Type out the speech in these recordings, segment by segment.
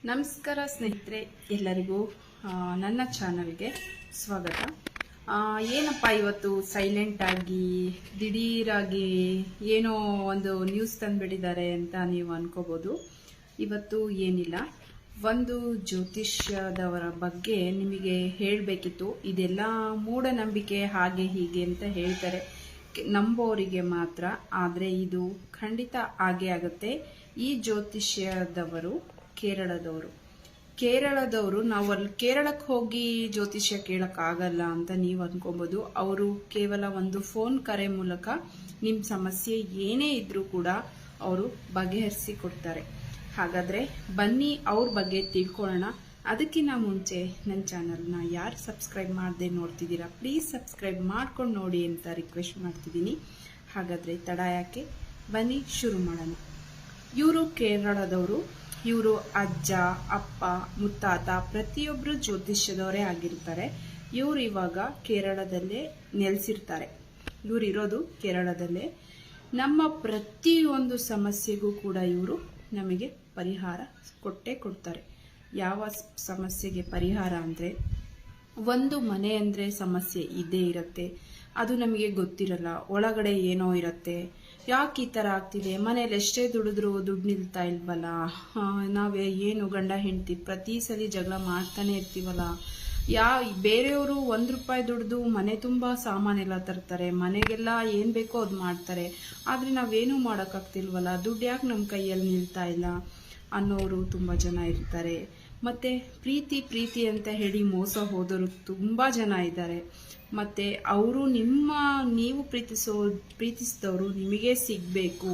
ನಮಸ್ಕಾರ ಸ್ನೇಹಿತರೆ, ಎಲ್ಲರಿಗೂ ನನ್ನ ಚಾನಲ್ಗೆ ಸ್ವಾಗತ. ಏನಪ್ಪ ಇವತ್ತು ಸೈಲೆಂಟ್ ಆಗಿ ದಿಢೀರಾಗಿ ಏನೋ ಒಂದು ನ್ಯೂಸ್ ತಂದುಬಿಟ್ಟಿದ್ದಾರೆ ಅಂತ ನೀವು ಅನ್ಕೋಬೋದು. ಇವತ್ತು ಏನಿಲ್ಲ, ಒಂದು ಜ್ಯೋತಿಷ್ಯದವರ ಬಗ್ಗೆ ನಿಮಗೆ ಹೇಳಬೇಕಿತ್ತು. ಇದೆಲ್ಲ ಮೂಢನಂಬಿಕೆ ಹಾಗೆ ಹೀಗೆ ಅಂತ ಹೇಳ್ತಾರೆ ನಂಬೋರಿಗೆ ಮಾತ್ರ, ಆದರೆ ಇದು ಖಂಡಿತ ಹಾಗೆ ಆಗುತ್ತೆ. ಈ ಜ್ಯೋತಿಷ್ಯದವರು ಕೇರಳದವರು ನಾವು ಅಲ್ಲಿ ಕೇರಳಕ್ಕೆ ಹೋಗಿ ಜ್ಯೋತಿಷ್ಯ ಕೇಳಕ್ಕಾಗಲ್ಲ ಅಂತ ನೀವು ಅನ್ಕೋಬಹುದು. ಅವರು ಕೇವಲ ಒಂದು ಫೋನ್ ಕರೆ ಮೂಲಕ ನಿಮ್ಮ ಸಮಸ್ಯೆ ಏನೇ ಇದ್ರೂ ಕೂಡ ಅವರು ಬಗೆಹರಿಸಿ ಕೊಡ್ತಾರೆ. ಹಾಗಾದ್ರೆ ಬನ್ನಿ ಅವ್ರ ಬಗ್ಗೆ ತಿಳ್ಕೊಳ್ಳೋಣ. ಅದಕ್ಕಿಂತ ಮುಂಚೆ ನನ್ನ ಚಾನಲ್ನ ಯಾರು ಸಬ್ಸ್ಕ್ರೈಬ್ ಮಾಡದೆ ನೋಡ್ತಿದ್ದೀರಾ, ಪ್ಲೀಸ್ ಸಬ್ಸ್ಕ್ರೈಬ್ ಮಾಡ್ಕೊಂಡು ನೋಡಿ ಅಂತ ರಿಕ್ವೆಸ್ಟ್ ಮಾಡ್ತಿದ್ದೀನಿ. ಹಾಗಾದ್ರೆ ತಡ ಯಾಕೆ, ಬನ್ನಿ ಶುರು ಮಾಡೋಣ. ಇವರು ಕೇರಳದವರು. ಇವರು ಅಜ್ಜ, ಅಪ್ಪ, ಮುತ್ತಾತ ಪ್ರತಿಯೊಬ್ಬರು ಜ್ಯೋತಿಷ್ಯದವರೇ ಆಗಿರ್ತಾರೆ. ಇವರು ಇವಾಗ ಕೇರಳದಲ್ಲೇ ನೆಲೆಸಿರ್ತಾರೆ. ಇವರು ಇರೋದು ಕೇರಳದಲ್ಲೇ. ನಮ್ಮ ಪ್ರತಿಯೊಂದು ಸಮಸ್ಯೆಗೂ ಕೂಡ ಇವರು ನಮಗೆ ಪರಿಹಾರ ಕೊಟ್ಟೇ ಕೊಡ್ತಾರೆ. ಯಾವ ಸಮಸ್ಯೆಗೆ ಪರಿಹಾರ ಅಂದರೆ, ಒಂದು ಮನೆ ಅಂದರೆ ಸಮಸ್ಯೆ ಇದ್ದೇ ಇರುತ್ತೆ, ಅದು ನಮಗೆ ಗೊತ್ತಿರಲ್ಲ. ಒಳಗಡೆ ಏನೋ ಇರುತ್ತೆ, ಯಾಕೆ ಈ ಥರ ಆಗ್ತಿದೆ, ಮನೇಲಿ ಎಷ್ಟೇ ದುಡಿದ್ರು ದುಡ್ಡು ನಿಲ್ತಾ ಇಲ್ವಲ್ಲ, ನಾವೇ ಏನು ಗಂಡ ಹೆಂಡತಿ ಪ್ರತಿ ಸಲ ಜಗಳ ಮಾಡ್ತಾನೆ ಇರ್ತೀವಲ್ಲ, ಬೇರೆಯವರು ₹1 ದುಡ್ದು ಮನೆ ತುಂಬ ಸಾಮಾನೆಲ್ಲ ತರ್ತಾರೆ, ಮನೆಗೆಲ್ಲ ಏನು ಬೇಕೋ ಅದು ಮಾಡ್ತಾರೆ, ಆದರೆ ನಾವೇನೂ ಮಾಡೋಕ್ಕಾಗ್ತಿಲ್ವಲ್ಲ, ದುಡ್ಡು ಯಾಕೆ ನಮ್ಮ ಕೈಯಲ್ಲಿ ನಿಲ್ತಾ ಇಲ್ಲ ಅನ್ನೋರು ತುಂಬ ಜನ ಇರ್ತಾರೆ. ಮತ್ತು ಪ್ರೀತಿ ಅಂತ ಹೇಳಿ ಮೋಸ ಹೋದವರು ತುಂಬ ಜನ ಇದ್ದಾರೆ. ಮತ್ತು ಅವರು ನೀವು ಪ್ರೀತಿಸಿದವರು ನಿಮಗೆ ಸಿಗಬೇಕು,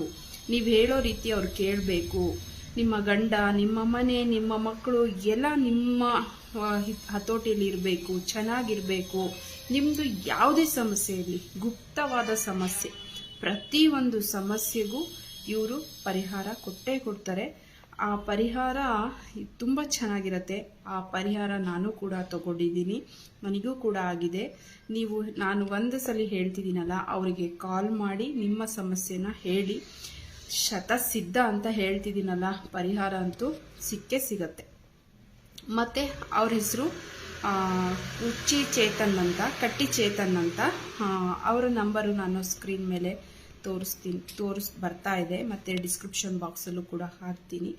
ನೀವು ಹೇಳೋ ರೀತಿ ಅವ್ರು ಕೇಳಬೇಕು. ನಿಮ್ಮ ಗಂಡ, ನಿಮ್ಮ ಮನೆ, ನಿಮ್ಮ ಮಕ್ಕಳು ಎಲ್ಲ ನಿಮ್ಮ ಹತೋಟಿಯಲ್ಲಿ ಇರಬೇಕು, ಚೆನ್ನಾಗಿರಬೇಕು. ನಿಮ್ಮದು ಯಾವುದೇ ಸಮಸ್ಯೆ ಇರಲಿ, ಗುಪ್ತವಾದ ಸಮಸ್ಯೆ, ಪ್ರತಿಯೊಂದು ಸಮಸ್ಯೆಗೂ ಇವರು ಪರಿಹಾರ ಕೊಟ್ಟೇ ಕೊಡ್ತಾರೆ. ಆ ಪರಿಹಾರ ತುಂಬ ಚೆನ್ನಾಗಿರುತ್ತೆ. ಆ ಪರಿಹಾರ ನಾನು ಕೂಡ ತಗೊಂಡಿದ್ದೀನಿ, ನನಗೂ ಕೂಡ ಆಗಿದೆ. ನಾನು ಒಂದು ಸಲ ಹೇಳ್ತಿದ್ದೀನಲ್ಲ, ಅವರಿಗೆ ಕಾಲ್ ಮಾಡಿ ನಿಮ್ಮ ಸಮಸ್ಯೆನ ಹೇಳಿ, ಶತಸಿದ್ಧ ಅಂತ ಹೇಳ್ತಿದ್ದೀನಲ್ಲ, ಪರಿಹಾರ ಅಂತೂ ಸಿಕ್ಕೇ ಸಿಗತ್ತೆ. ಮತ್ತು ಅವ್ರ ಹೆಸರು ಕಟ್ಟಿ ಚೇತನ್ ಅಂತ. ಅವರ ನಂಬರು ನಾನು ಸ್ಕ್ರೀನ್ ಮೇಲೆ ಬರ್ತಾ ಇದೆ, ಮತ್ತು ಡಿಸ್ಕ್ರಿಪ್ಷನ್ ಬಾಕ್ಸಲ್ಲೂ ಕೂಡ ಹಾಕ್ತೀನಿ.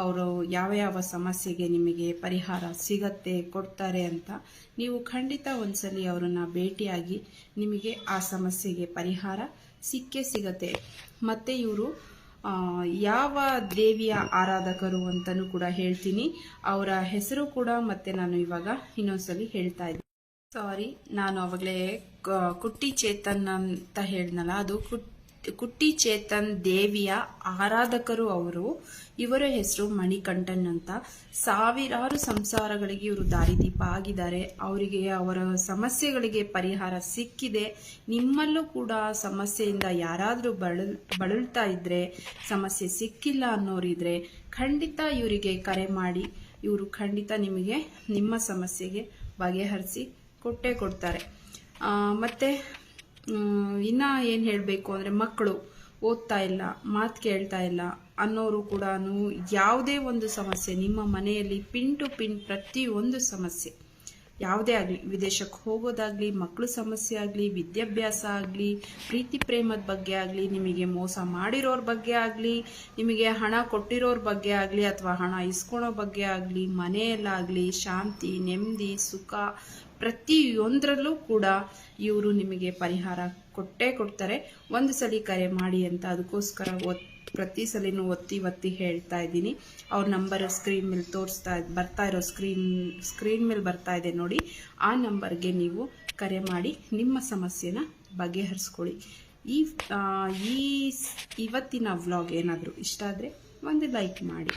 ಅವರು ಯಾವ ಸಮಸ್ಯೆಗೆ ನಿಮಗೆ ಪರಿಹಾರ ಸಿಗತ್ತೆ, ಕೊಡ್ತಾರೆ ಅಂತ ನೀವು ಖಂಡಿತ ಒಂದ್ಸಲಿ ಅವರನ್ನು ಭೇಟಿಯಾಗಿ ನಿಮಗೆ ಆ ಸಮಸ್ಯೆಗೆ ಪರಿಹಾರ ಸಿಕ್ಕೇ ಸಿಗತ್ತೆ. ಮತ್ತು ಇವರು ಯಾವ ದೇವಿಯ ಆರಾಧಕರು ಅಂತಲೂ ಕೂಡ ಹೇಳ್ತೀನಿ. ಅವರ ಹೆಸರು ಕೂಡ ಮತ್ತೆ ನಾನು ಇವಾಗ ಇನ್ನೊಂದ್ಸಲಿ ಹೇಳ್ತಾ ಇದ್ದೀನಿ. ಸಾರಿ, ನಾನು ಅವಾಗಲೇ ಕುಟ್ಟಿ ಚೇತನ್ ಅಂತ ಹೇಳಿದ್ನಲ್ಲ, ಅದು ಕುಟ್ಟಿ ಚೇತನ್ ದೇವಿಯ ಆರಾಧಕರು ಅವರು. ಇವರ ಹೆಸರು ಮಣಿಕಂಠನ್ ಅಂತ. ಸಾವಿರಾರು ಸಂಸಾರಗಳಿಗೆ ಇವರು ದಾರಿದೀಪ ಆಗಿದ್ದಾರೆ. ಅವರಿಗೆ ಅವರ ಸಮಸ್ಯೆಗಳಿಗೆ ಪರಿಹಾರ ಸಿಕ್ಕಿದೆ. ನಿಮ್ಮಲ್ಲೂ ಕೂಡ ಸಮಸ್ಯೆಯಿಂದ ಯಾರಾದರೂ ಬಳಲ್ತಾ ಇದ್ರೆ, ಸಮಸ್ಯೆ ಸಿಕ್ಕಿಲ್ಲ ಅನ್ನೋರಿದ್ರೆ ಖಂಡಿತ ಇವರಿಗೆ ಕರೆ ಮಾಡಿ. ಇವರು ಖಂಡಿತ ನಿಮಗೆ ನಿಮ್ಮ ಸಮಸ್ಯೆಗೆ ಬಗೆಹರಿಸಿ ಕೊಟ್ಟೇ ಕೊಡ್ತಾರೆ. ಮತ್ತೆ ಇನ್ನ ಏನು ಹೇಳಬೇಕು ಅಂದರೆ, ಮಕ್ಕಳು ಓದ್ತಾ ಇಲ್ಲ, ಮಾತು ಕೇಳ್ತಾ ಇಲ್ಲ ಅನ್ನೋರು ಕೂಡ ಯಾವುದೇ ಒಂದು ಸಮಸ್ಯೆ ನಿಮ್ಮ ಮನೆಯಲ್ಲಿ ಪಿನ್ ಟು ಪಿನ್ ಪ್ರತಿಯೊಂದು ಸಮಸ್ಯೆ ಯಾವುದೇ ಆಗಲಿ, ವಿದೇಶಕ್ಕೆ ಹೋಗೋದಾಗ್ಲಿ, ಮಕ್ಕಳು ಸಮಸ್ಯೆ ಆಗಲಿ, ವಿದ್ಯಾಭ್ಯಾಸ ಆಗಲಿ, ಪ್ರೀತಿ ಪ್ರೇಮದ ಬಗ್ಗೆ ಆಗಲಿ, ನಿಮಗೆ ಮೋಸ ಮಾಡಿರೋರ ಬಗ್ಗೆ ಆಗಲಿ, ನಿಮಗೆ ಹಣ ಕೊಟ್ಟಿರೋರ ಬಗ್ಗೆ ಆಗಲಿ, ಅಥವಾ ಹಣ ಇಸ್ಕೊಳೋ ಬಗ್ಗೆ ಆಗಲಿ, ಮನೆಯಲ್ಲಾಗಲಿ ಶಾಂತಿ, ನೆಮ್ಮದಿ, ಸುಖ ಪ್ರತಿಯೊಂದರಲ್ಲೂ ಕೂಡ ಇವರು ನಿಮಗೆ ಪರಿಹಾರ ಕೊಟ್ಟೇ ಕೊಡ್ತಾರೆ. ಒಂದು ಸಲ ಕರೆ ಮಾಡಿ ಅಂತ ಅದಕ್ಕೋಸ್ಕರ ಪ್ರತಿ ಸಲಿನೂ ಒತ್ತಿ ಹೇಳ್ತಾ ಇದ್ದೀನಿ. ಅವ್ರ ನಂಬರ್ ಸ್ಕ್ರೀನ್ ಮೇಲೆ ಬರ್ತಾ ಇರೋ ಸ್ಕ್ರೀನ್ ಮೇಲೆ ಬರ್ತಾ ಇದೆ ನೋಡಿ, ಆ ನಂಬರ್ಗೆ ನೀವು ಕರೆ ಮಾಡಿ ನಿಮ್ಮ ಸಮಸ್ಯೆನ ಬಗೆಹರಿಸ್ಕೊಳ್ಳಿ. ಇವತ್ತಿನ ವ್ಲಾಗ್ ಏನಾದರೂ ಇಷ್ಟ ಆದರೆ ಒಂದು ಲೈಕ್ ಮಾಡಿ.